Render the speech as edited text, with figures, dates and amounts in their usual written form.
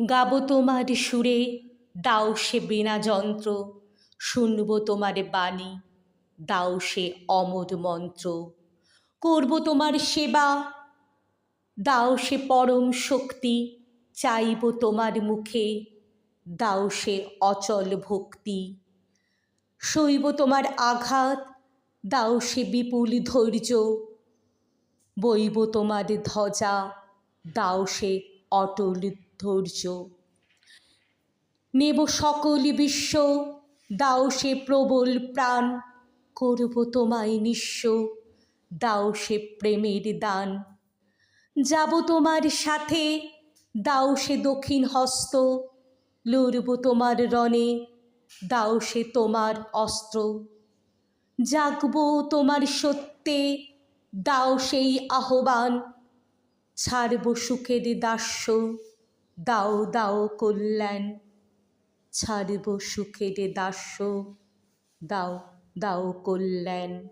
গাবো তোমার সুরে, দাও সে বীণা যন্ত্র, শুনব তোমার বাণী, দাও সে অমর মন্ত্র। করব তোমার সেবা, দাও সে পরম শক্তি, চাইব তোমার মুখে, দাও সে অচল ভক্তি। সইব তোমার আঘাত, দাও সে বিপুল ধৈর্য, বইব তোমার ধ্বজা, দাও সে অটল ধৈর্য। নেব সকল বিশ্ব, দাও সে প্রবল প্রাণ, করব তোমায় নিঃস্ব, দাও সে প্রেমের দান। যাব তোমার সাথে, দাও সে দক্ষিণ হস্ত, লড়ব তোমার রণে, দাও সে তোমার অস্ত্র। জাগব তোমার সত্যে, দাও সেই আহ্বান, ছাড়ব সুখের দাস্য, দাও দাও কল্যাণ। ছাড়ব সুখের দাস্য, দাও দাও কল্যাণ।